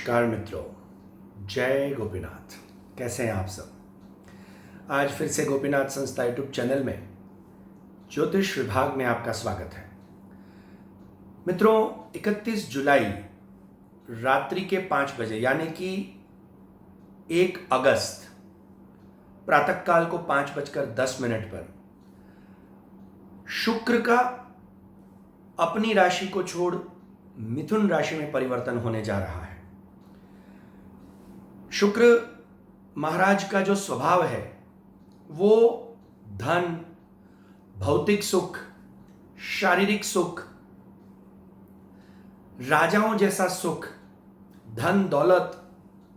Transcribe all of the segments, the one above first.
नमस्कार मित्रों, जय गोपीनाथ। कैसे हैं आप सब। आज फिर से गोपीनाथ संस्था यूट्यूब चैनल में ज्योतिष विभाग में आपका स्वागत है। मित्रों, 31 जुलाई रात्रि के 5 बजे यानी कि 1 अगस्त प्रातःकाल को 5:10 पर शुक्र का अपनी राशि को छोड़ मिथुन राशि में परिवर्तन होने जा रहा है। शुक्र महाराज का जो स्वभाव है वो धन, भौतिक सुख, शारीरिक सुख, राजाओं जैसा सुख, धन दौलत,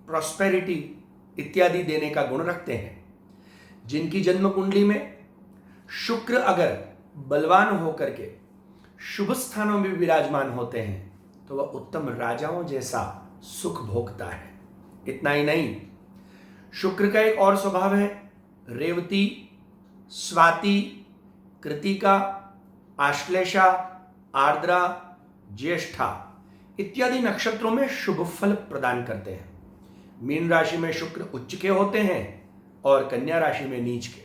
प्रॉस्पेरिटी इत्यादि देने का गुण रखते हैं। जिनकी जन्म कुंडली में शुक्र अगर बलवान होकर के शुभ स्थानों में विराजमान होते हैं तो वह उत्तम राजाओं जैसा सुख भोगता है। इतना ही नहीं, शुक्र का एक और स्वभाव है रेवती, स्वाति, कृतिका, आश्लेषा, आर्द्रा, ज्येष्ठा इत्यादि नक्षत्रों में शुभ फल प्रदान करते हैं। मीन राशि में शुक्र उच्च के होते हैं और कन्या राशि में नीच के।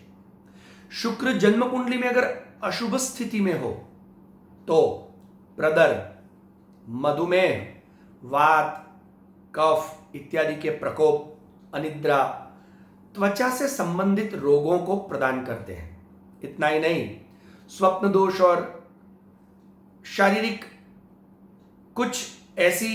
शुक्र जन्म कुंडली में अगर अशुभ स्थिति में हो तो प्रदर, मधुमेह, वात, कफ इत्यादि के प्रकोप, अनिद्रा, त्वचा से संबंधित रोगों को प्रदान करते हैं। इतना ही नहीं, स्वप्न दोष और शारीरिक कुछ ऐसी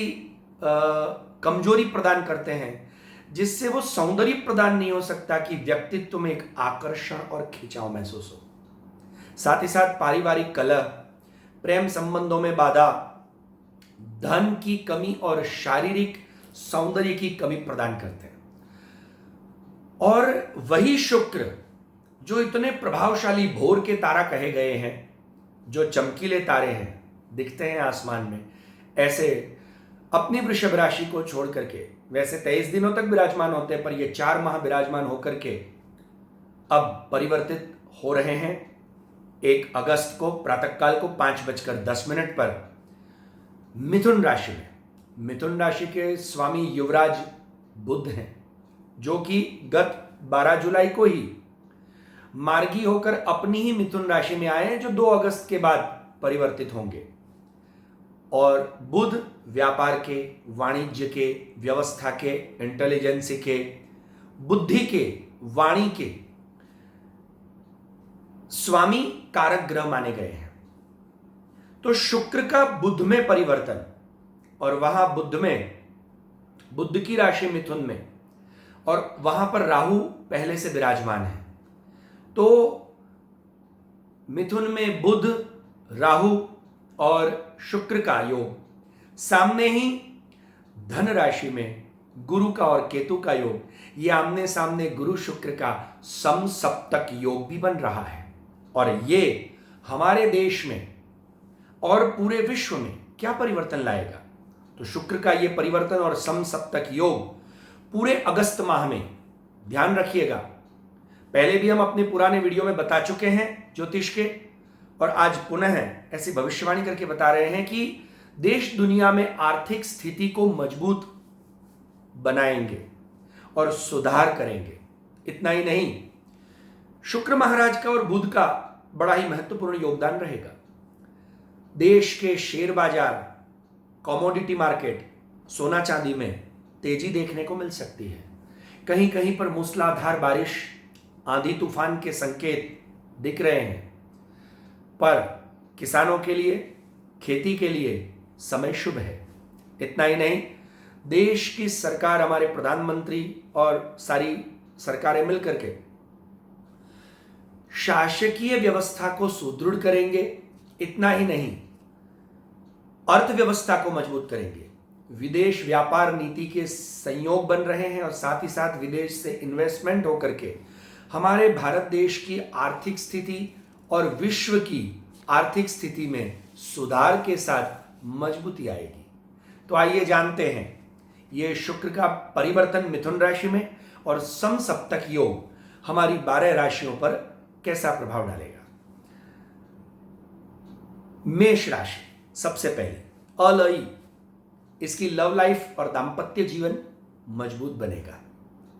कमजोरी प्रदान करते हैं जिससे वो सौंदर्य प्रदान नहीं हो सकता कि व्यक्तित्व में एक आकर्षण और खिंचाव महसूस हो। साथ ही साथ पारिवारिक कलह, प्रेम संबंधों में बाधा, धन की कमी और शारीरिक सौंदर्य की कमी प्रदान करते हैं। और वही शुक्र जो इतने प्रभावशाली भोर के तारा कहे गए हैं, जो चमकीले तारे हैं, दिखते हैं आसमान में, ऐसे अपनी वृषभ राशि को छोड़ करके वैसे 23 दिनों तक विराजमान होते हैं, पर ये 4 माह विराजमान होकर के अब परिवर्तित हो रहे हैं। 1 अगस्त को प्रातःकाल को 5:10 पर मिथुन राशि में। मिथुन राशि के स्वामी युवराज बुध हैं, जो कि गत 12 जुलाई को ही मार्गी होकर अपनी ही मिथुन राशि में आए हैं, जो 2 अगस्त के बाद परिवर्तित होंगे। और बुध व्यापार के, वाणिज्य के, व्यवस्था के, इंटेलिजेंस के, बुद्धि के, वाणी के स्वामी कारक ग्रह माने गए हैं। तो शुक्र का बुध में परिवर्तन और वहां बुध की राशि मिथुन में और वहां पर राहु पहले से विराजमान है। तो मिथुन में बुध, राहु और शुक्र का योग, सामने ही धन राशि में गुरु का और केतु का योग, ये आमने सामने गुरु शुक्र का समसप्तक योग भी बन रहा है। और ये हमारे देश में और पूरे विश्व में क्या परिवर्तन लाएगा? तो शुक्र का ये परिवर्तन और समसप्तक योग पूरे अगस्त माह में, ध्यान रखिएगा, पहले भी हम अपने पुराने वीडियो में बता चुके हैं ज्योतिष के, और आज पुनः ऐसी भविष्यवाणी करके बता रहे हैं कि देश दुनिया में आर्थिक स्थिति को मजबूत बनाएंगे और सुधार करेंगे। इतना ही नहीं, शुक्र महाराज का और बुध का बड़ा ही महत्वपूर्ण योगदान रहेगा। देश के शेयर बाजार, कमोडिटी मार्केट, सोना चांदी में तेजी देखने को मिल सकती है। कहीं कहीं पर मूसलाधार बारिश, आंधी तूफान के संकेत दिख रहे हैं, पर किसानों के लिए, खेती के लिए समय शुभ है। इतना ही नहीं, देश की सरकार, हमारे प्रधानमंत्री और सारी सरकारें मिलकर के शासकीय व्यवस्था को सुदृढ़ करेंगे। इतना ही नहीं, अर्थव्यवस्था को मजबूत करेंगे। विदेश व्यापार नीति के संयोग बन रहे हैं और साथ ही साथ विदेश से इन्वेस्टमेंट होकर के हमारे भारत देश की आर्थिक स्थिति और विश्व की आर्थिक स्थिति में सुधार के साथ मजबूती आएगी। तो आइए जानते हैं ये शुक्र का परिवर्तन मिथुन राशि में और समसप्तक योग हमारी 12 राशियों पर कैसा प्रभाव डालेगा। मेष राशि, सबसे पहले अलई, इसकी लव लाइफ और दाम्पत्य जीवन मजबूत बनेगा।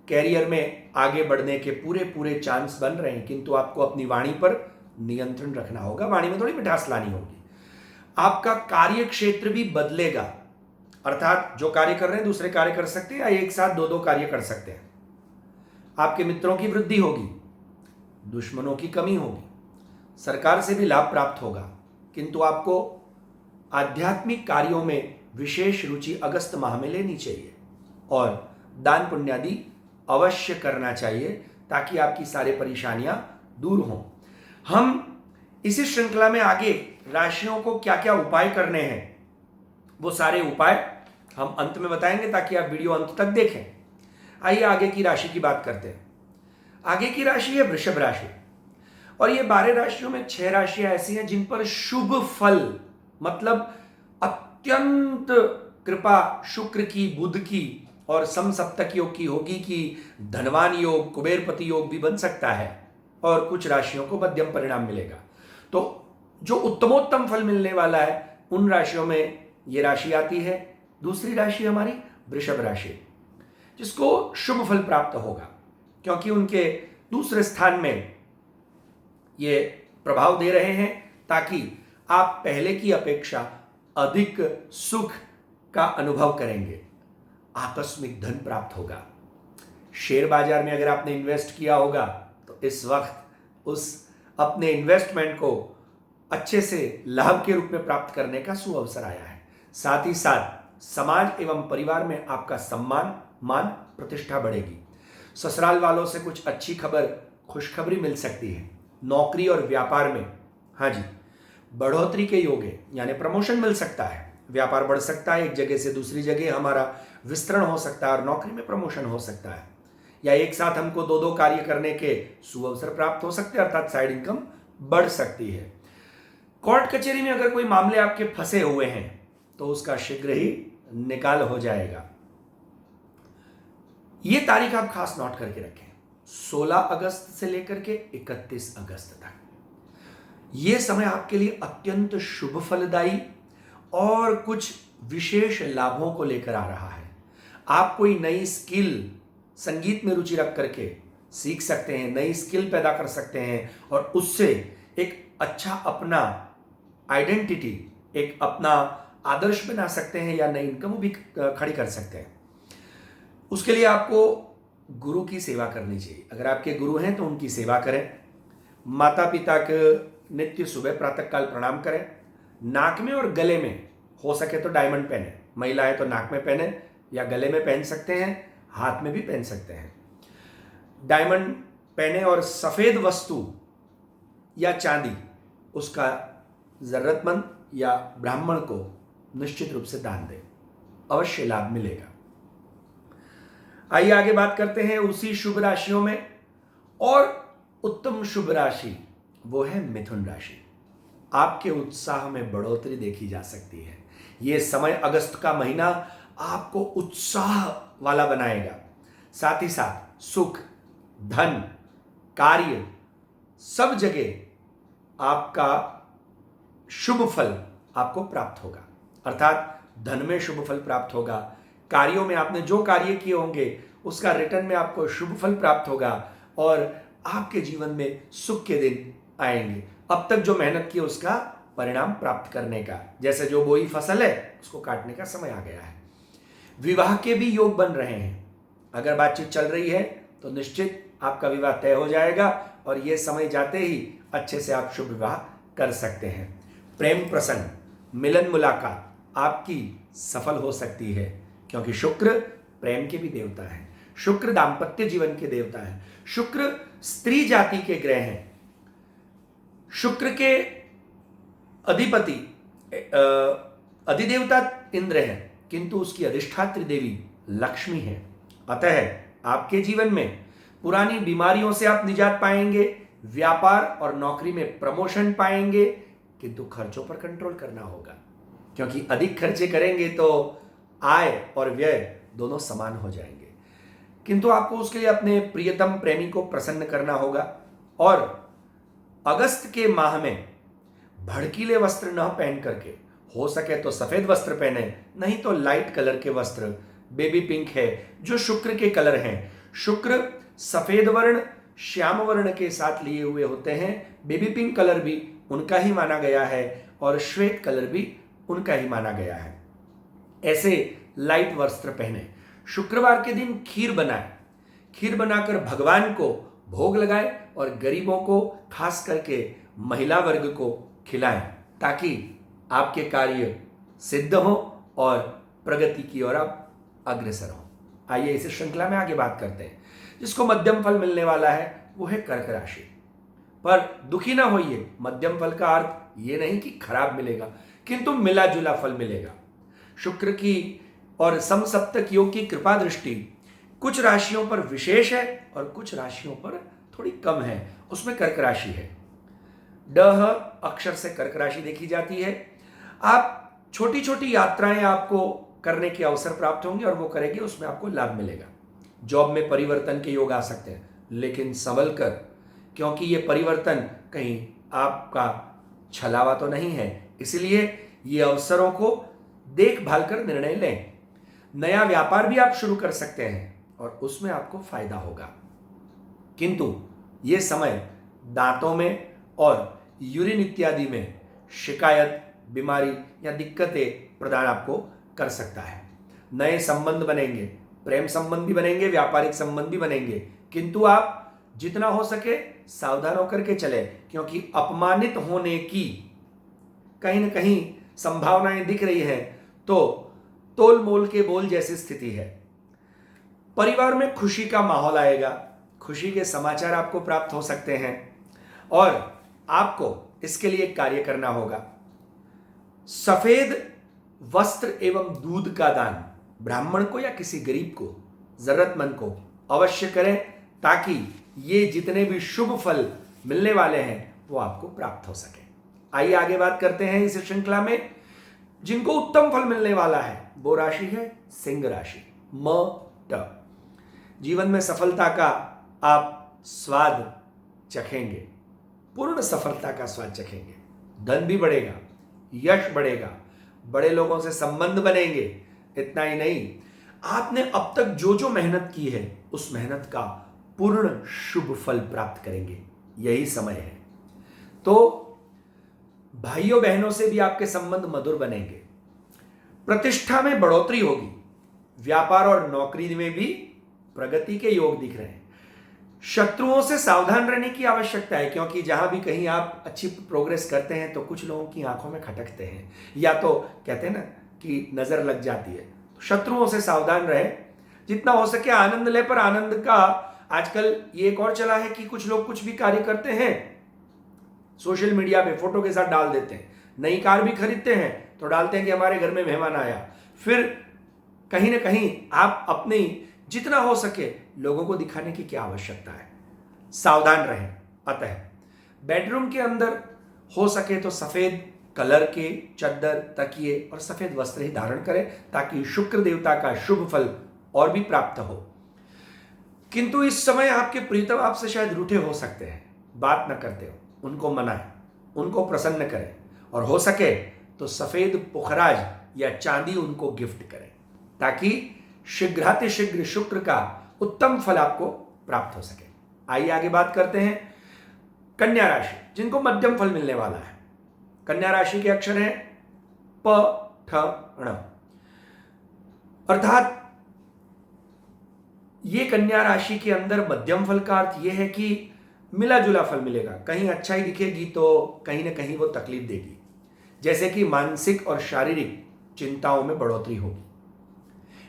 कैरियर में आगे बढ़ने के पूरे पूरे चांस बन रहे हैं, किंतु आपको अपनी वाणी पर नियंत्रण रखना होगा। वाणी में थोड़ी मिठास लानी होगी। आपका कार्य क्षेत्र भी बदलेगा, अर्थात जो कार्य कर रहे हैं दूसरे कार्य कर सकते हैं या एक साथ दो दो कार्य कर सकते हैं। आपके मित्रों की वृद्धि होगी, दुश्मनों की कमी होगी, सरकार से भी लाभ प्राप्त होगा, किंतु आपको आध्यात्मिक कार्यों में विशेष रुचि अगस्त माह में लेनी चाहिए और दान पुण्यादि अवश्य करना चाहिए ताकि आपकी सारी परेशानियां दूर हों। हम इसी श्रृंखला में आगे राशियों को क्या क्या उपाय करने हैं वो सारे उपाय हम अंत में बताएंगे ताकि आप वीडियो अंत तक देखें। आइए आगे की राशि की बात करते हैं। आगे की राशि है वृषभ राशि और ये 12 राशियों में 6 राशियां ऐसी हैं जिन पर शुभ फल, मतलब अत्यंत कृपा शुक्र की, बुध की और समसप्तक योग की होगी कि धनवान योग, कुबेरपति योग भी बन सकता है और कुछ राशियों को मध्यम परिणाम मिलेगा। तो जो उत्तमोत्तम फल मिलने वाला है उन राशियों में ये राशि आती है। दूसरी राशि हमारी वृषभ राशि, जिसको शुभ फल प्राप्त होगा क्योंकि उनके दूसरे स्थान में ये प्रभाव दे रहे हैं ताकि आप पहले की अपेक्षा अधिक सुख का अनुभव करेंगे। आकस्मिक धन प्राप्त होगा। शेयर बाजार में अगर आपने इन्वेस्ट किया होगा तो इस वक्त उस अपने इन्वेस्टमेंट को अच्छे से लाभ के रूप में प्राप्त करने का सुअवसर आया है। साथ ही साथ समाज एवं परिवार में आपका सम्मान, मान, प्रतिष्ठा बढ़ेगी। ससुराल वालों से कुछ अच्छी खबर, खुशखबरी मिल सकती है। नौकरी और व्यापार में हाँ जी बढ़ोतरी के योग है, यानी प्रमोशन मिल सकता है, व्यापार बढ़ सकता है, एक जगह से दूसरी जगह हमारा विस्तरण हो सकता है और नौकरी में प्रमोशन हो सकता है, या एक साथ हमको दो दो कार्य करने के सुअवसर प्राप्त हो सकते हैं, अर्थात साइड इनकम बढ़ सकती है। कोर्ट कचहरी में अगर कोई मामले आपके फंसे हुए हैं तो उसका शीघ्र ही निकाल हो जाएगा। ये तारीख आप खास नोट करके रखें, 16 अगस्त से लेकर के 31 अगस्त तक। यह समय आपके लिए अत्यंत शुभ फलदायी और कुछ विशेष लाभों को लेकर आ रहा है। आप कोई नई स्किल संगीत में रुचि रख करके सीख सकते हैं, नई स्किल पैदा कर सकते हैं और उससे एक अच्छा अपना आइडेंटिटी, एक अपना आदर्श बना सकते हैं या नई इनकम भी खड़ी कर सकते हैं। उसके लिए आपको गुरु की सेवा करनी चाहिए। अगर आपके गुरु हैं तो उनकी सेवा करें। माता पिता के नित्य सुबह प्रातःकाल प्रणाम करें। नाक में और गले में हो सके तो डायमंड पहने, महिलाएं तो नाक में पहने या गले में पहन सकते हैं, हाथ में भी पहन सकते हैं। डायमंड पहने और सफेद वस्तु या चांदी उसका जरूरतमंद या ब्राह्मण को निश्चित रूप से दान दें, अवश्य लाभ मिलेगा। आइए आगे बात करते हैं उसी शुभ राशियों में और उत्तम शुभ राशि वो है मिथुन राशि। आपके उत्साह में बढ़ोतरी देखी जा सकती है। यह समय अगस्त का महीना आपको उत्साह वाला बनाएगा। साथ ही साथ सुख, धन, कार्य सब जगह आपका शुभ फल आपको प्राप्त होगा, अर्थात धन में शुभ फल प्राप्त होगा। कार्यों में आपने जो कार्य किए होंगे उसका रिटर्न में आपको शुभ फल प्राप्त होगा और आपके जीवन में सुख के दिन आएंगे। अब तक जो मेहनत की उसका परिणाम प्राप्त करने का, जैसे जो बोई फसल है उसको काटने का समय आ गया है। विवाह के भी योग बन रहे हैं। अगर बातचीत चल रही है तो निश्चित आपका विवाह तय हो जाएगा और यह समय जाते ही अच्छे से आप शुभ विवाह कर सकते हैं। प्रेम प्रसंग, मिलन मुलाकात आपकी सफल हो सकती है क्योंकि शुक्र प्रेम के भी देवता हैं, शुक्र दाम्पत्य जीवन के देवता हैं, शुक्र स्त्री जाति के ग्रह हैं। शुक्र के अधिपति अधिदेवता इंद्र है किंतु उसकी अधिष्ठात्री देवी लक्ष्मी है। अतः आपके जीवन में पुरानी बीमारियों से आप निजात पाएंगे, व्यापार और नौकरी में प्रमोशन पाएंगे, किंतु खर्चों पर कंट्रोल करना होगा क्योंकि अधिक खर्चे करेंगे तो आय और व्यय दोनों समान हो जाएंगे। किंतु आपको उसके लिए अपने प्रियतम प्रेमी को प्रसन्न करना होगा और अगस्त के माह में भड़कीले वस्त्र न पहन करके हो सके तो सफेद वस्त्र पहने, नहीं तो लाइट कलर के वस्त्र, बेबी पिंक है जो शुक्र के कलर हैं। शुक्र सफेद वर्ण श्याम वर्ण के साथ लिए हुए होते हैं। बेबी पिंक कलर भी उनका ही माना गया है और श्वेत कलर भी उनका ही माना गया है। ऐसे लाइट वस्त्र पहने। शुक्रवार के दिन खीर बनाए, खीर बनाकर भगवान को भोग लगाए और गरीबों को, खास करके महिला वर्ग को खिलाएं, ताकि आपके कार्य सिद्ध हो और प्रगति की ओर आप अग्रसर हो। आइए इस श्रृंखला में आगे बात करते हैं। जिसको मध्यम फल मिलने वाला है वो है कर्क राशि। पर दुखी ना होइए, मध्यम फल का अर्थ ये नहीं कि खराब मिलेगा, किंतु मिला जुला फल मिलेगा। शुक्र की और समसप्तक योग की कृपा दृष्टि कुछ राशियों पर विशेष है और कुछ राशियों पर थोड़ी कम है। उसमें कर्क राशि है। डह अक्षर से कर्क राशि देखी जाती है। आप छोटी छोटी यात्राएं आपको करने के अवसर प्राप्त होंगे और वो करेंगे, उसमें आपको लाभ मिलेगा। जॉब में परिवर्तन के योग आ सकते हैं, लेकिन संभल कर, क्योंकि ये परिवर्तन कहीं आपका छलावा तो नहीं है, इसलिए ये अवसरों को देखभाल कर निर्णय लें। नया व्यापार भी आप शुरू कर सकते हैं और उसमें आपको फायदा होगा, किंतु ये समय दांतों में और यूरिन इत्यादि में शिकायत, बीमारी या दिक्कतें प्रदान आपको कर सकता है। नए संबंध बनेंगे, प्रेम संबंध भी बनेंगे, व्यापारिक संबंध भी बनेंगे, किंतु आप जितना हो सके सावधान होकर के चले, क्योंकि अपमानित होने की कहीं न कहीं संभावनाएं दिख रही हैं, तो तोल मोल के बोल जैसी स्थिति है। परिवार में खुशी का माहौल आएगा, खुशी के समाचार आपको प्राप्त हो सकते हैं और आपको इसके लिए कार्य करना होगा। सफेद वस्त्र एवं दूध का दान ब्राह्मण को या किसी गरीब को, जरूरतमंद को अवश्य करें, ताकि ये जितने भी शुभ फल मिलने वाले हैं वो आपको प्राप्त हो सके। आइए आगे बात करते हैं इस श्रृंखला में। जिनको उत्तम फल मिलने वाला है वो राशि है सिंह राशि। म ट जीवन में सफलता का आप स्वाद चखेंगे, पूर्ण सफलता का स्वाद चखेंगे। धन भी बढ़ेगा, यश बढ़ेगा, बड़े लोगों से संबंध बनेंगे। इतना ही नहीं, आपने अब तक जो जो मेहनत की है उस मेहनत का पूर्ण शुभ फल प्राप्त करेंगे। यही समय है। तो भाइयों बहनों से भी आपके संबंध मधुर बनेंगे। प्रतिष्ठा में बढ़ोतरी होगी। व्यापार और नौकरी में भी प्रगति के योग दिख रहे हैं। शत्रुओं से सावधान रहने की आवश्यकता है, क्योंकि जहां भी कहीं आप अच्छी प्रोग्रेस करते हैं तो कुछ लोगों की आंखों में खटकते हैं, या तो कहते हैं ना कि नजर लग जाती है। तो शत्रुओं से सावधान रहे, जितना हो सके आनंद ले। पर आनंद का आजकल ये एक और चला है कि कुछ लोग कुछ भी कार्य करते हैं, सोशल मीडिया पे फोटो के साथ डाल देते हैं। नई कार भी खरीदते हैं तो डालते हैं कि हमारे घर में मेहमान आया। फिर कहीं ना कहीं आप अपनी जितना हो सके लोगों को दिखाने की क्या आवश्यकता है, सावधान रहें। अतः बेडरूम के अंदर हो सके तो सफेद कलर के चद्दर, तकिए और सफेद वस्त्र ही धारण करें, ताकि शुक्र देवता का शुभ फल और भी प्राप्त हो। किंतु इस समय आपके प्रीतम आपसे शायद रूठे हो सकते हैं, बात न करते हो, उनको मनाएं, उनको प्रसन्न करें और हो सके तो सफेद पुखराज या चांदी उनको गिफ्ट करें, ताकि शीघ्रातिशीघ्र शुक्र का उत्तम फल आपको प्राप्त हो सके। आइए आगे बात करते हैं कन्या राशि, जिनको मध्यम फल मिलने वाला है। कन्या राशि के अक्षर हैं प, ठ, ण। अर्थात ये कन्या राशि के अंदर मध्यम फल का अर्थ यह है कि मिला जुला फल मिलेगा। कहीं अच्छाई दिखेगी तो कहीं ना कहीं वो तकलीफ देगी, जैसे कि मानसिक और शारीरिक चिंताओं में बढ़ोतरी होगी।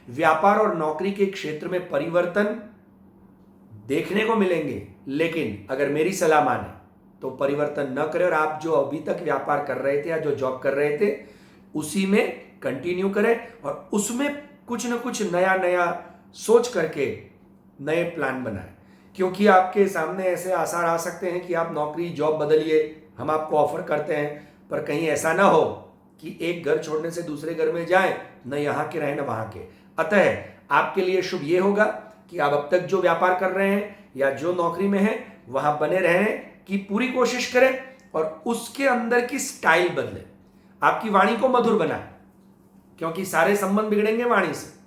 व्यापार और नौकरी के क्षेत्र में परिवर्तन देखने को मिलेंगे, लेकिन अगर मेरी सलाह माने तो परिवर्तन न करें और आप जो अभी तक व्यापार कर रहे थे या जो जॉब कर रहे थे उसी में कंटिन्यू करें और उसमें कुछ न कुछ नया नया सोच करके नए प्लान बनाएं, क्योंकि आपके सामने ऐसे आसार आ सकते हैं कि आप नौकरी जॉब बदलिए, हम आपको ऑफर करते हैं, पर कहीं ऐसा ना हो कि एक घर छोड़ने से दूसरे घर में जाएं, न यहाँ के रहें न वहाँ के। अतः आपके लिए शुभ ये होगा कि आप अब तक जो व्यापार कर रहे हैं या जो नौकरी में हैं वहां बने रहें की पूरी कोशिश करें और उसके अंदर की स्टाइल बदलें। आपकी वाणी को मधुर बनाएं, क्योंकि सारे संबंध बिगड़ेंगे वाणी से।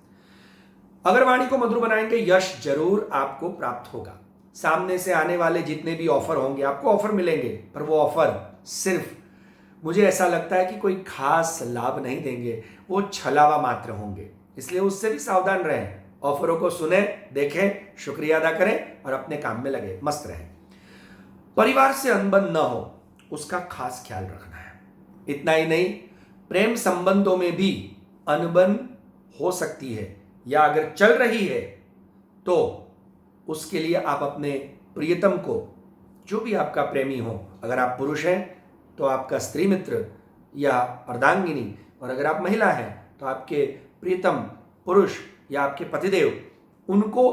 अगर वाणी को मधुर बनाएंगे, यश जरूर आपको प्राप्त होगा। सामने से आने वाले जितने भी ऑफर होंगे, आपको ऑफर मिलेंगे, पर वो ऑफर सिर्फ, मुझे ऐसा लगता है कि कोई खास लाभ नहीं देंगे, वो छलावा मात्र होंगे। इसलिए उससे भी सावधान रहें। ऑफरों को सुने, देखें, शुक्रिया अदा करें और अपने काम में लगे, मस्त रहें। परिवार से अनबन न हो, उसका खास ख्याल रखना है। इतना ही नहीं, प्रेम संबंधों में भी अनबन हो सकती है, या अगर चल रही है तो उसके लिए आप अपने प्रियतम को, जो भी आपका प्रेमी हो, अगर आप पुरुष हैं तो आपका स्त्री मित्र या अर्धांगिनी, और अगर आप महिला हैं तो आपके प्रियतम पुरुष या आपके पतिदेव, उनको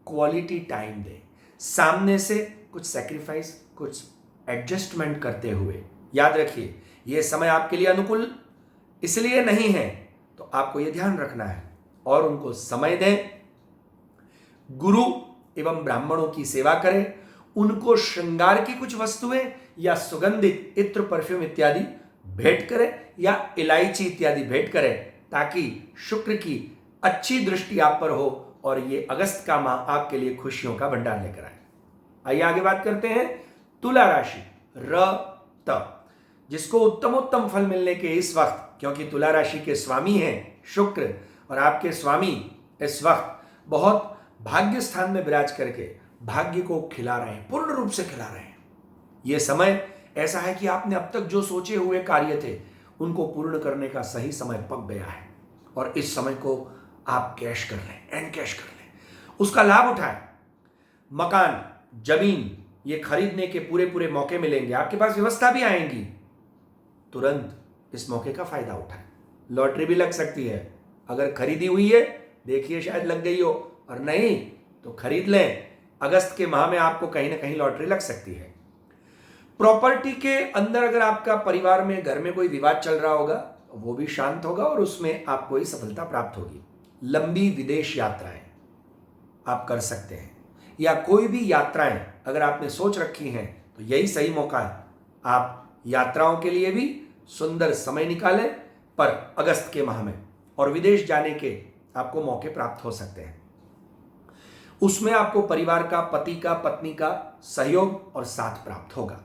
क्वालिटी टाइम दें। सामने से कुछ सैक्रिफाइस, कुछ एडजस्टमेंट करते हुए। याद रखिए, यह समय आपके लिए अनुकूल इसलिए नहीं है, तो आपको यह ध्यान रखना है और उनको समय दें। गुरु एवं ब्राह्मणों की सेवा करें, उनको श्रृंगार की कुछ वस्तुएं या सुगंधित इत्र, परफ्यूम इत्यादि भेंट करें, या इलायची इत्यादि भेंट करें, ताकि शुक्र की अच्छी दृष्टि आप पर हो और ये अगस्त का माह आपके लिए खुशियों का भंडार लेकर आए। आइए आगे बात करते हैं तुला राशि, र त, जिसको उत्तमोत्तम फल मिलने के इस वक्त, क्योंकि तुला राशि के स्वामी हैं शुक्र, और आपके स्वामी इस वक्त बहुत भाग्य स्थान में विराज करके भाग्य को खिला रहे हैं, पूर्ण रूप से खिला रहे हैं। यह समय ऐसा है कि आपने अब तक जो सोचे हुए कार्य थे, उनको पूर्ण करने का सही समय पक गया है, और इस समय को आप कैश कर लें, एंड कैश कर लें, उसका लाभ उठाएं। मकान, जमीन, ये खरीदने के पूरे पूरे मौके मिलेंगे, आपके पास व्यवस्था भी आएंगी। तुरंत इस मौके का फायदा उठाएं। लॉटरी भी लग सकती है, अगर खरीदी हुई है देखिए शायद लग गई हो, और नहीं तो खरीद लें। अगस्त के माह में आपको कहीं ना कहीं लॉटरी लग सकती है। प्रॉपर्टी के अंदर अगर आपका परिवार में, घर में कोई विवाद चल रहा होगा, वो भी शांत होगा और उसमें आपको ही सफलता प्राप्त होगी। लंबी विदेश यात्राएं आप कर सकते हैं, या कोई भी यात्राएं अगर आपने सोच रखी हैं तो यही सही मौका है। आप यात्राओं के लिए भी सुंदर समय निकालें, पर अगस्त के माह में, और विदेश जाने के आपको मौके प्राप्त हो सकते हैं। उसमें आपको परिवार का, पति का, पत्नी का सहयोग और साथ प्राप्त होगा।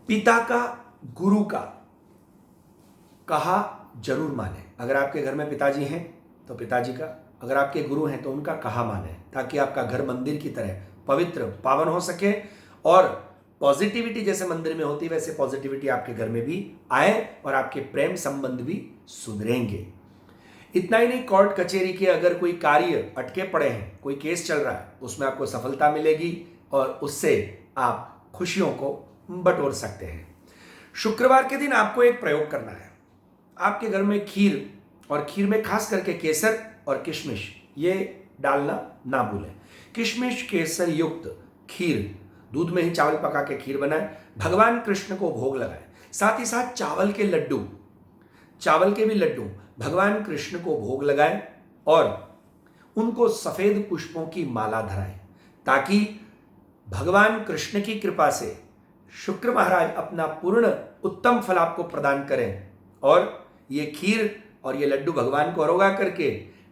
पिता का, गुरु का कहा जरूर माने। अगर आपके घर में पिताजी हैं तो पिताजी का, अगर आपके गुरु हैं तो उनका कहा माने, ताकि आपका घर मंदिर की तरह पवित्र, पावन हो सके, और पॉजिटिविटी जैसे मंदिर में होती वैसे पॉजिटिविटी आपके घर में भी आए, और आपके प्रेम संबंध भी सुधरेंगे। इतना ही नहीं, कोर्ट कचहरी के अगर कोई कार्य अटके पड़े हैं, कोई केस चल रहा है, उसमें आपको सफलता मिलेगी और उससे आप खुशियों को बटोर सकते हैं। शुक्रवार के दिन आपको एक प्रयोग करना है। आपके घर में खीर, और खीर में खास करके केसर और किशमिश, ये डालना ना भूलें। किशमिश केसर युक्त खीर, दूध में ही चावल पका के खीर बनाएं, भगवान कृष्ण को भोग लगाएं। साथ ही साथ चावल के लड्डू, चावल के भी लड्डू भगवान कृष्ण को भोग लगाएं, और उनको सफेद पुष्पों की माला धराएं, ताकि भगवान कृष्ण की कृपा से शुक्र महाराज अपना पूर्ण उत्तम फल आपको प्रदान करें। और ये खीर और ये लड्डू भगवान को अरोगा करके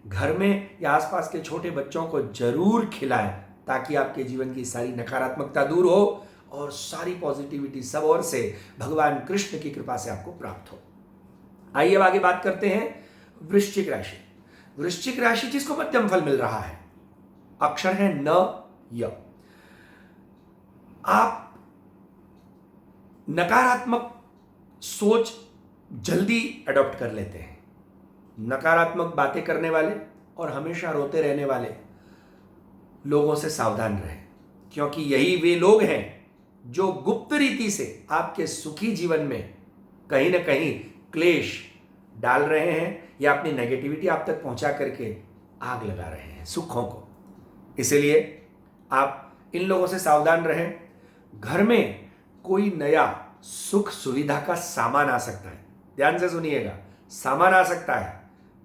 घर में या आसपास के छोटे बच्चों को जरूर खिलाएं, ताकि आपके जीवन की सारी नकारात्मकता दूर हो और सारी पॉजिटिविटी सब ओर से भगवान कृष्ण की कृपा से आपको प्राप्त हो। आइए अब आगे बात करते हैं वृश्चिक राशि। वृश्चिक राशि जिसको मध्यम फल मिल रहा है, अक्षर है न, य। आप नकारात्मक सोच जल्दी अडॉप्ट कर लेते हैं। नकारात्मक बातें करने वाले और हमेशा रोते रहने वाले लोगों से सावधान रहें, क्योंकि यही वे लोग हैं जो गुप्त रीति से आपके सुखी जीवन में कहीं ना कहीं क्लेश डाल रहे हैं, या अपनी नेगेटिविटी आप तक पहुंचा करके आग लगा रहे हैं सुखों को। इसलिए आप इन लोगों से सावधान रहें। घर में कोई नया सुख सुविधा का सामान आ सकता है, ध्यान से सुनिएगा, सामान आ सकता है,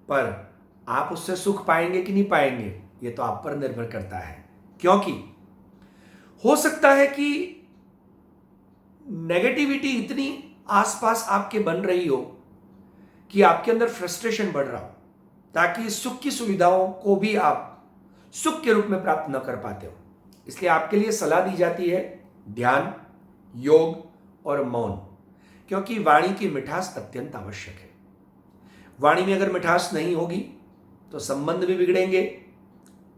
पर आप उससे सुख पाएंगे कि नहीं पाएंगे ये तो आप पर निर्भर करता है। क्योंकि हो सकता है कि नेगेटिविटी इतनी आसपास आपके बन रही हो कि आपके अंदर फ्रस्ट्रेशन बढ़ रहा हो, ताकि सुख की सुविधाओं को भी आप सुख के रूप में प्राप्त न कर पाते हो। इसलिए आपके लिए सलाह दी जाती है ध्यान, योग और मौन, क्योंकि वाणी की मिठास अत्यंत आवश्यक है। वाणी में अगर मिठास नहीं होगी तो संबंध भी बिगड़ेंगे,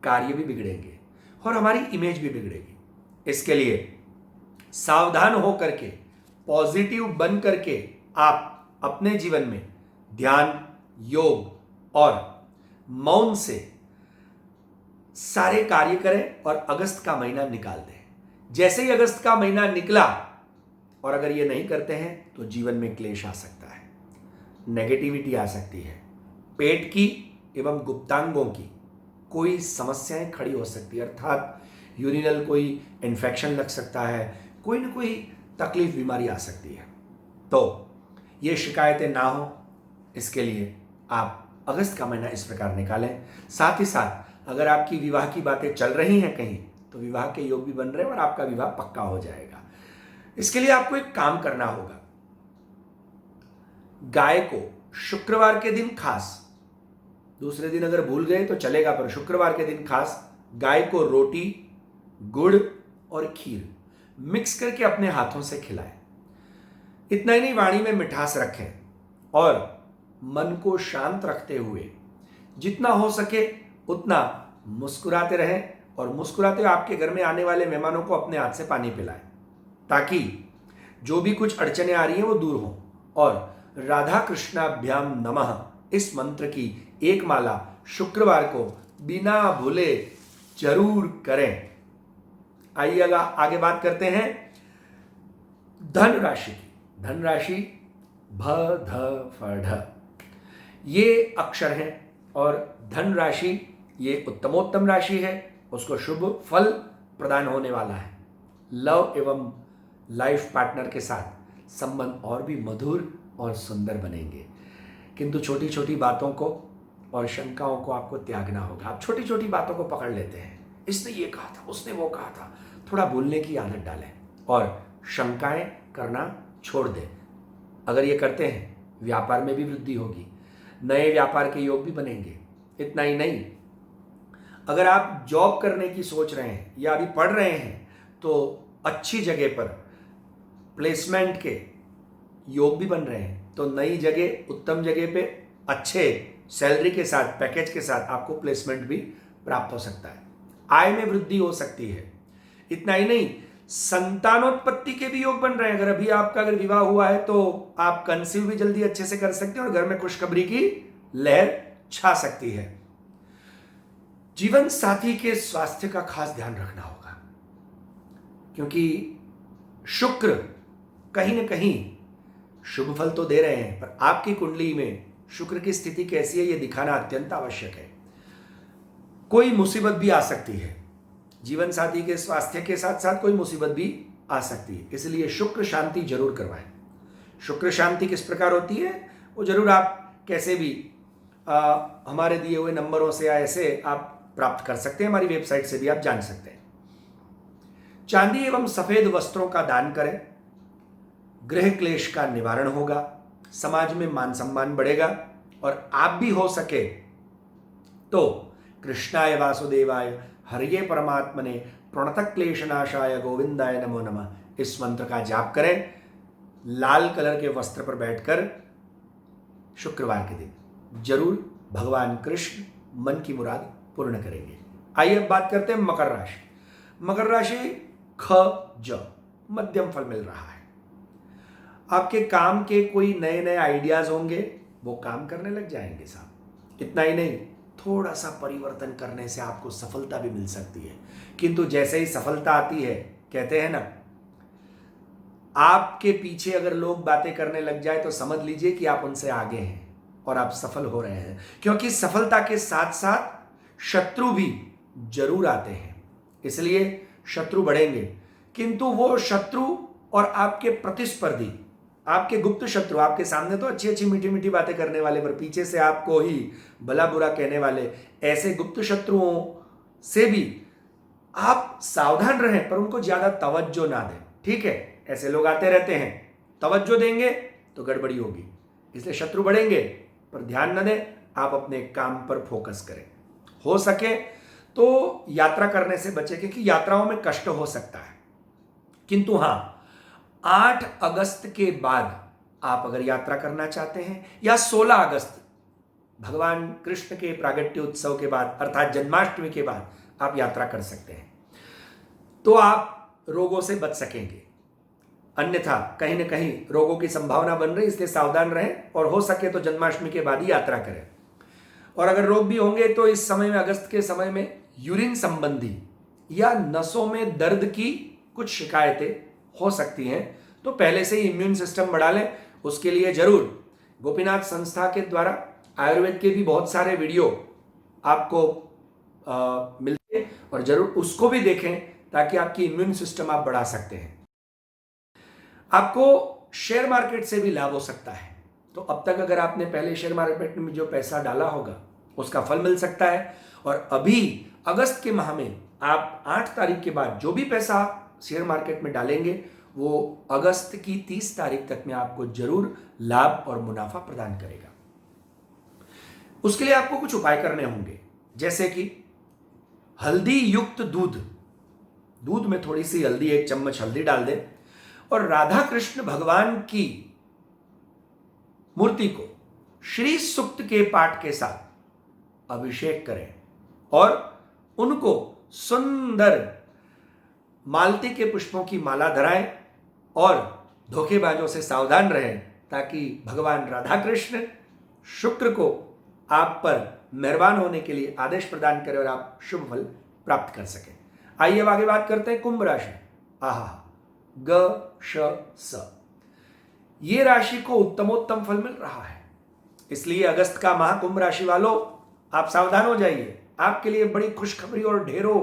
कार्य भी बिगड़ेंगे और हमारी इमेज भी बिगड़ेगी। इसके लिए सावधान हो करके, पॉजिटिव बन करके आप अपने जीवन में ध्यान, योग और मौन से सारे कार्य करें और अगस्त का महीना निकाल दें। जैसे ही अगस्त का महीना निकला और अगर ये नहीं करते हैं तो जीवन में क्लेश आ सकता है, नेगेटिविटी आ सकती है, पेट की एवं गुप्तांगों की कोई समस्याएं खड़ी हो सकती है, अर्थात यूरिनल कोई इन्फेक्शन लग सकता है, कोई ना कोई तकलीफ, बीमारी आ सकती है। तो ये शिकायतें ना हो, इसके लिए आप अगस्त का महीना इस प्रकार निकालें। साथ ही साथ अगर आपकी विवाह की बातें चल रही हैं कहीं, तो विवाह के योग भी बन रहे हैं और आपका विवाह पक्का हो जाएगा। इसके लिए आपको एक काम करना होगा, गाय को शुक्रवार के दिन खास, दूसरे दिन अगर भूल गए तो चलेगा, पर शुक्रवार के दिन खास गाय को रोटी, गुड़ और खीर मिक्स करके अपने हाथों से खिलाएं। इतना ही नहीं, वाणी में मिठास रखें और मन को शांत रखते हुए जितना हो सके उतना मुस्कुराते रहें और मुस्कुराते हुए आपके घर में आने वाले मेहमानों को अपने हाथ से पानी पिलाएं, ताकि जो भी कुछ अड़चने आ रही हैं वो दूर हों। और राधा कृष्णाभ्याम नमः इस मंत्र की एक माला शुक्रवार को बिना भूले जरूर करें। आइए आगे बात करते हैं धन राशि की। धन राशि भ ध फ ढ ये अक्षर हैं और धन राशि ये उत्तमोत्तम राशि है, उसको शुभ फल प्रदान होने वाला है। लव एवं लाइफ पार्टनर के साथ संबंध और भी मधुर और सुंदर बनेंगे, किंतु छोटी छोटी बातों को और शंकाओं को आपको त्यागना होगा। आप छोटी छोटी बातों को पकड़ लेते हैं, इसने ये कहा था, उसने वो कहा था, थोड़ा भूलने की आदत डालें और शंकाएं करना छोड़ दें। अगर ये करते हैं, व्यापार में भी वृद्धि होगी, नए व्यापार के योग भी बनेंगे। इतना ही नहीं, अगर आप जॉब करने की सोच रहे हैं या अभी पढ़ रहे हैं तो अच्छी जगह पर प्लेसमेंट के योग भी बन रहे हैं, तो नई जगह, उत्तम जगह पे अच्छे सैलरी के साथ, पैकेज के साथ आपको प्लेसमेंट भी प्राप्त हो सकता है। आय में वृद्धि हो सकती है। इतना ही नहीं, संतानोत्पत्ति के भी योग बन रहे हैं। अगर अभी आपका अगर विवाह हुआ है तो आप कंसीव भी जल्दी अच्छे से कर सकते हैं और घर में खुशखबरी की लहर छा सकती है। जीवन साथी के स्वास्थ्य का खास ध्यान रखना होगा, क्योंकि शुक्र कहीं ना कहीं शुभ फल तो दे रहे हैं, पर आपकी कुंडली में शुक्र की स्थिति कैसी है ये दिखाना अत्यंत आवश्यक है। कोई मुसीबत भी आ सकती है, जीवन साथी के स्वास्थ्य के साथ साथ कोई मुसीबत भी आ सकती है, इसलिए शुक्र शांति जरूर करवाएं। शुक्र शांति किस प्रकार होती है वो जरूर आप कैसे भी हमारे दिए हुए नंबरों से या ऐसे आप प्राप्त कर सकते हैं, हमारी वेबसाइट से भी आप जान सकते हैं। चांदी एवं सफेद वस्त्रों का दान करें, गृह क्लेश का निवारण होगा, समाज में मान सम्मान बढ़ेगा और आप भी हो सके तो कृष्णाय वासुदेवाय हरिये परमात्मने प्रणतः क्लेशनाशाय गोविंदाय नमो नमः इस मंत्र का जाप करें। लाल कलर के वस्त्र पर बैठकर शुक्रवार के दिन जरूर भगवान कृष्ण मन की मुराद पूर्ण करेंगे। आइए अब बात करते हैं मकर राशि। मकर राशि ख ज मध्यम फल मिल रहा है। आपके काम के कोई नए नए आइडियाज होंगे, वो काम करने लग जाएंगे साहब। इतना ही नहीं, थोड़ा सा परिवर्तन करने से आपको सफलता भी मिल सकती है, किंतु जैसे ही सफलता आती है, कहते हैं ना, आपके पीछे अगर लोग बातें करने लग जाए तो समझ लीजिए कि आप उनसे आगे हैं और आप सफल हो रहे हैं, क्योंकि सफलता के साथ साथ शत्रु भी जरूर आते हैं। इसलिए शत्रु बढ़ेंगे, किंतु वो शत्रु और आपके प्रतिस्पर्धी, आपके गुप्त शत्रु, आपके सामने तो अच्छी अच्छी मीठी मीठी बातें करने वाले, पर पीछे से आपको ही भला बुरा कहने वाले, ऐसे गुप्त शत्रुओं से भी आप सावधान रहें, पर उनको ज्यादा तवज्जो ना दें। ठीक है, ऐसे लोग आते रहते हैं, तवज्जो देंगे तो गड़बड़ी होगी। इसलिए शत्रु बढ़ेंगे, पर ध्यान न दें, आप अपने काम पर फोकस करें। हो सके तो यात्रा करने से बचें, क्योंकि यात्राओं में कष्ट हो सकता है। किंतु हां, 8 अगस्त के बाद आप अगर यात्रा करना चाहते हैं, या 16 अगस्त भगवान कृष्ण के प्रागट्य उत्सव के बाद अर्थात जन्माष्टमी के बाद आप यात्रा कर सकते हैं, तो आप रोगों से बच सकेंगे। अन्यथा कहीं ना कहीं रोगों की संभावना बन रही, इसलिए सावधान रहें और हो सके तो जन्माष्टमी के बाद ही यात्रा करें। और अगर रोग भी होंगे तो इस समय में, अगस्त के समय में, यूरिन संबंधी या नसों में दर्द की कुछ शिकायतें हो सकती हैं, तो पहले से ही इम्यून सिस्टम बढ़ा लें। उसके लिए जरूर गोपीनाथ संस्था के द्वारा आयुर्वेद के भी बहुत सारे वीडियो आपको मिलते हैं, और जरूर उसको भी देखें ताकि आपकी इम्यून सिस्टम आप बढ़ा सकते हैं। आपको शेयर मार्केट से भी लाभ हो सकता है। तो अब तक अगर आपने पहले शेयर मार्केट में जो पैसा डाला होगा उसका फल मिल सकता है। और अभी अगस्त के माह में आप 8 तारीख के बाद जो भी पैसा शेयर मार्केट में डालेंगे वो अगस्त की 30 तारीख तक में आपको जरूर लाभ और मुनाफा प्रदान करेगा। उसके लिए आपको कुछ उपाय करने होंगे, जैसे कि हल्दी युक्त दूध में थोड़ी सी हल्दी, 1 चम्मच हल्दी डाल दें और राधा कृष्ण भगवान की मूर्ति को श्री सूक्त के पाठ के साथ अभिषेक करें और उनको सुंदर मालती के पुष्पों की माला धराएं और धोखेबाजों से सावधान रहें, ताकि भगवान राधा कृष्ण शुक्र को आप पर मेहरबान होने के लिए आदेश प्रदान करें और आप शुभ फल प्राप्त कर सकें। आइए अब आगे बात करते हैं कुंभ राशि। स ये राशि को उत्तमोत्तम फल मिल रहा है, इसलिए अगस्त का माह कुंभ राशि वालों आप सावधान हो जाइए। आपके लिए बड़ी खुशखबरी और ढेरों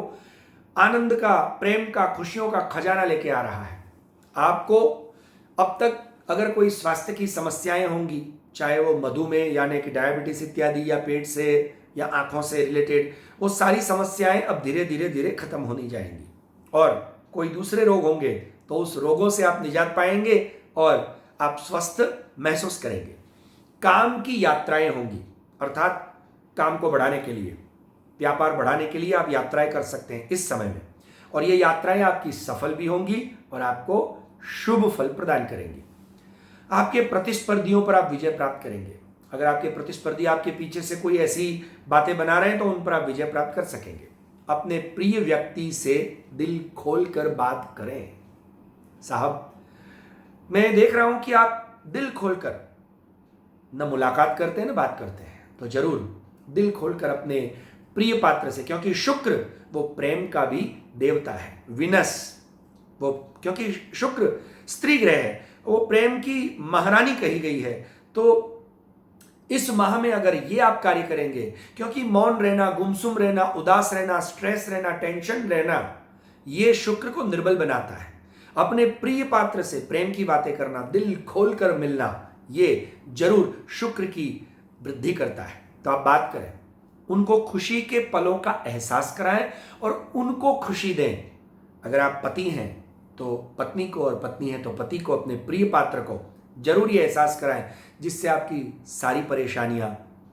आनंद का, प्रेम का, खुशियों का खजाना लेके आ रहा है। आपको अब तक अगर कोई स्वास्थ्य की समस्याएं होंगी, चाहे वो मधुमेह यानी कि डायबिटीज इत्यादि, या पेट से या आंखों से रिलेटेड, वो सारी समस्याएं अब धीरे धीरे खत्म होनी जाएंगी। और कोई दूसरे रोग होंगे तो उस रोगों से आप निजात पाएंगे और आप स्वस्थ महसूस करेंगे। काम की यात्राएं होंगी, अर्थात काम को बढ़ाने के लिए, व्यापार बढ़ाने के लिए आप यात्राएं कर सकते हैं इस समय में, और ये यात्राएं आपकी सफल भी होंगी और आपको शुभ फल प्रदान करेंगी। आपके प्रतिस्पर्धियों पर आप विजय प्राप्त करेंगे। अगर आपके प्रतिस्पर्धी आपके पीछे से कोई ऐसी बातें बना रहे हैं तो उन पर आप विजय प्राप्त कर सकेंगे। अपने प्रिय व्यक्ति से दिल खोलकर बात करें। साहब, मैं देख रहा हूं कि आप दिल खोलकर न मुलाकात करते हैं न बात करते हैं, तो जरूर दिल खोलकर अपने प्रिय पात्र से, क्योंकि शुक्र वो प्रेम का भी देवता है, विनस वो, क्योंकि शुक्र स्त्री ग्रह है, वो प्रेम की महारानी कही गई है। तो इस माह में अगर ये आप कार्य करेंगे, क्योंकि मौन रहना, गुमसुम रहना, उदास रहना, स्ट्रेस रहना, टेंशन रहना, ये शुक्र को निर्बल बनाता है। अपने प्रिय पात्र से प्रेम की बातें करना, दिल खोलकर मिलना, ये जरूर शुक्र की वृद्धि करता है। तो आप बात करें, उनको खुशी के पलों का एहसास कराएं और उनको खुशी दें। अगर आप पति हैं तो पत्नी को, और पत्नी है तो पति को, अपने प्रिय पात्र को जरूर ये एहसास कराएं, जिससे आपकी सारी परेशानियां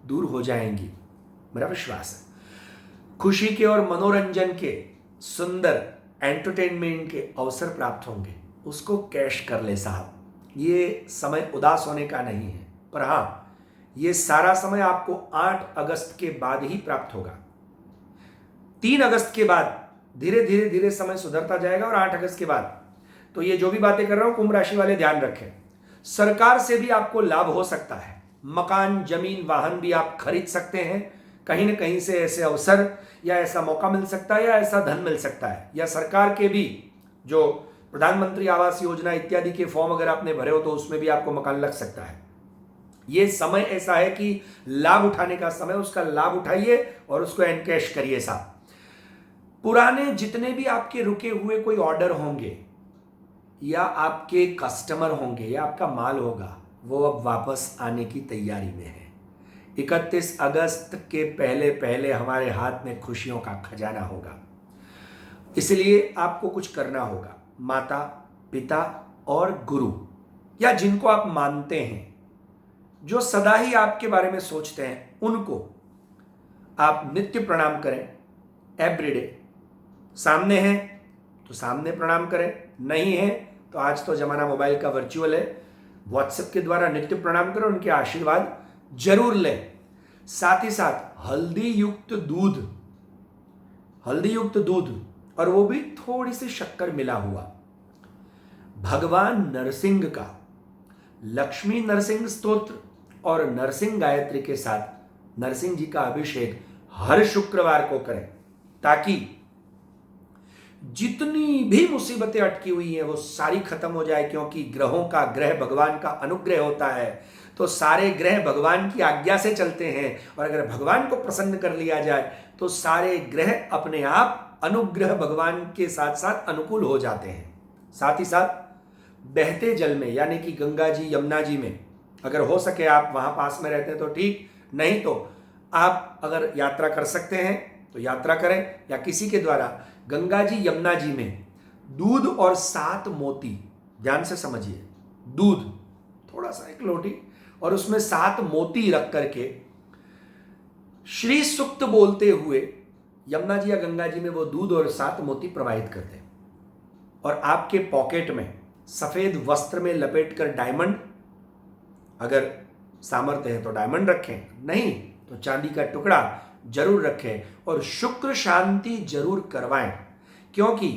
दूर हो जाएंगी। मेरा विश्वास है खुशी के और मनोरंजन के, सुंदर एंटरटेनमेंट के अवसर प्राप्त होंगे। उसको कैश कर ले साहब। ये समय उदास होने का नहीं है, पर हाँ, ये सारा समय आपको 8 अगस्त के बाद ही प्राप्त होगा। 3 अगस्त के बाद धीरे धीरे समय सुधरता जाएगा, और 8 अगस्त के बाद तो ये जो भी बातें कर रहा हूं, कुंभ राशि वाले ध्यान रखें। सरकार से भी आपको लाभ हो सकता है। मकान, जमीन, वाहन भी आप खरीद सकते हैं। कहीं ना कहीं से ऐसे अवसर या ऐसा मौका मिल सकता है, या ऐसा धन मिल सकता है, या सरकार के भी जो प्रधानमंत्री आवास योजना इत्यादि के फॉर्म अगर आपने भरे हो तो उसमें भी आपको मकान लग सकता है। ये समय ऐसा है कि लाभ उठाने का समय, उसका लाभ उठाइए और उसको एनकैश करिए साहब। पुराने जितने भी आपके रुके हुए कोई ऑर्डर होंगे, या आपके कस्टमर होंगे, या आपका माल होगा, वो अब वापस आने की तैयारी में है। 31 अगस्त के पहले पहले हमारे हाथ में खुशियों का खजाना होगा। इसलिए आपको कुछ करना होगा। माता, पिता और गुरु, या जिनको आप मानते हैं, जो सदा ही आपके बारे में सोचते हैं, उनको आप नित्य प्रणाम करें, एवरीडे। सामने हैं तो सामने प्रणाम करें, नहीं है तो आज तो जमाना मोबाइल का वर्चुअल है, व्हाट्सएप के द्वारा नित्य प्रणाम करें, उनके आशीर्वाद जरूर लें। साथ ही साथ हल्दी युक्त दूध और वो भी थोड़ी सी शक्कर मिला हुआ, भगवान नरसिंह का लक्ष्मी नरसिंह स्तोत्र और नरसिंह गायत्री के साथ नरसिंह जी का अभिषेक हर शुक्रवार को करें, ताकि जितनी भी मुसीबतें अटकी हुई हैं वो सारी खत्म हो जाए। क्योंकि ग्रहों का ग्रह भगवान का अनुग्रह होता है, तो सारे ग्रह भगवान की आज्ञा से चलते हैं, और अगर भगवान को प्रसन्न कर लिया जाए तो सारे ग्रह अपने आप अनुग्रह भगवान के साथ साथ अनुकूल हो जाते हैं। साथ ही साथ बहते जल में, यानी कि गंगा जी, यमुना जी में, अगर हो सके आप वहां पास में रहते हैं तो ठीक, नहीं तो आप अगर यात्रा कर सकते हैं तो यात्रा करें, या किसी के द्वारा गंगा जी, यमुना जी में दूध और 7 मोती, ध्यान से समझिए, दूध थोड़ा सा, 1 लोटी, और उसमें 7 मोती रख करके श्री सूक्त बोलते हुए यमुना जी या गंगा जी में वो दूध और 7 मोती प्रवाहित कर दें। और आपके पॉकेट में सफेद वस्त्र में लपेटकर डायमंड, अगर सामर्थ्य है तो डायमंड रखें, नहीं तो चांदी का टुकड़ा जरूर रखें, और शुक्र शांति जरूर करवाएं, क्योंकि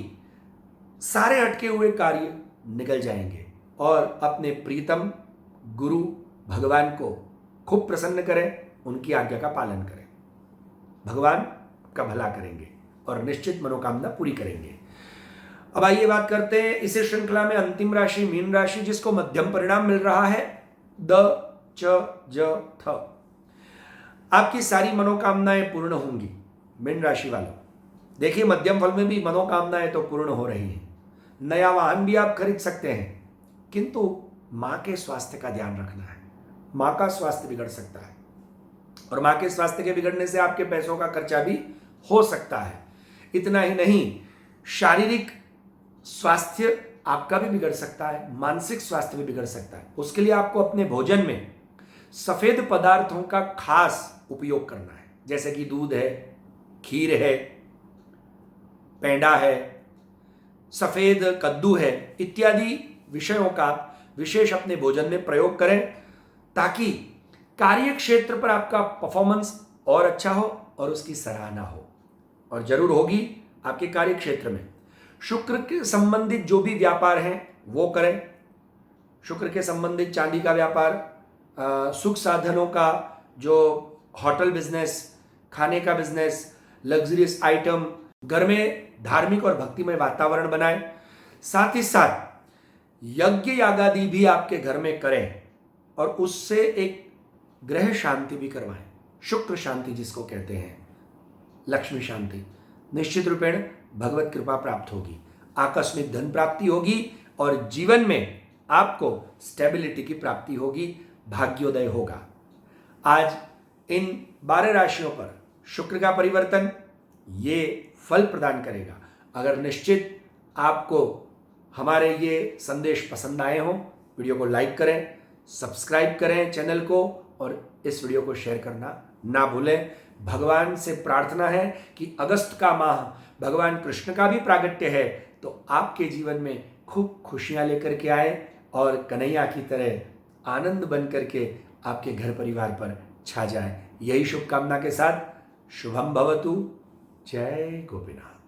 सारे अटके हुए कार्य निकल जाएंगे। और अपने प्रीतम गुरु भगवान को खूब प्रसन्न करें, उनकी आज्ञा का पालन करें, भगवान का भला करेंगे और निश्चित मनोकामना पूरी करेंगे। अब आइए बात करते हैं इसी श्रृंखला में अंतिम राशि मीन राशि, जिसको मध्यम परिणाम मिल रहा है द च ज थ। आपकी सारी मनोकामनाएं पूर्ण होंगी मीन राशि वालों। देखिए, मध्यम फल में भी मनोकामनाएं तो पूर्ण हो रही हैं, नया वाहन भी आप खरीद सकते हैं, किंतु मां के स्वास्थ्य का ध्यान रखना है। मां का स्वास्थ्य बिगड़ सकता है, और मां के स्वास्थ्य के बिगड़ने से आपके पैसों का खर्चा भी हो सकता है। इतना ही नहीं, शारीरिक स्वास्थ्य आपका भी बिगड़ सकता है, मानसिक स्वास्थ्य भी बिगड़ सकता है। उसके लिए आपको अपने भोजन में सफेद पदार्थों का खास उपयोग करना है, जैसे कि दूध है, खीर है, पेंडा है, सफेद कद्दू है, इत्यादि विषयों का विशेष अपने भोजन में प्रयोग करें, ताकि कार्य क्षेत्र पर आपका परफॉर्मेंस और अच्छा हो और उसकी सराहना हो, और जरूर होगी आपके कार्य क्षेत्र में। शुक्र के संबंधित जो भी व्यापार हैं वो करें। शुक्र के संबंधित चांदी का व्यापार, सुख साधनों का, जो होटल बिजनेस, खाने का बिजनेस, लग्जरियस आइटम, घर में धार्मिक और भक्तिमय वातावरण बनाएं। साथ ही साथ यज्ञ यागादि भी आपके घर में करें, और उससे एक ग्रह शांति भी करवाएं, शुक्र शांति जिसको कहते हैं, लक्ष्मी शांति। निश्चित रूपेण भगवत कृपा प्राप्त होगी, आकस्मिक धन प्राप्ति होगी, और जीवन में आपको स्टेबिलिटी की प्राप्ति होगी, भाग्योदय होगा। आज इन 12 राशियों पर शुक्र का परिवर्तन ये फल प्रदान करेगा। अगर निश्चित आपको हमारे ये संदेश पसंद आए हों, वीडियो को लाइक करें, सब्सक्राइब करें चैनल को, और इस वीडियो को शेयर करना ना भूलें। भगवान से प्रार्थना है कि अगस्त का माह भगवान कृष्ण का भी प्रागट्य है, तो आपके जीवन में खूब खुशियां लेकर के आए, और कन्हैया की तरह आनंद बन करके आपके घर परिवार पर छा जाए। यही शुभकामना के साथ शुभम भवतु। जय गोपीनाथ।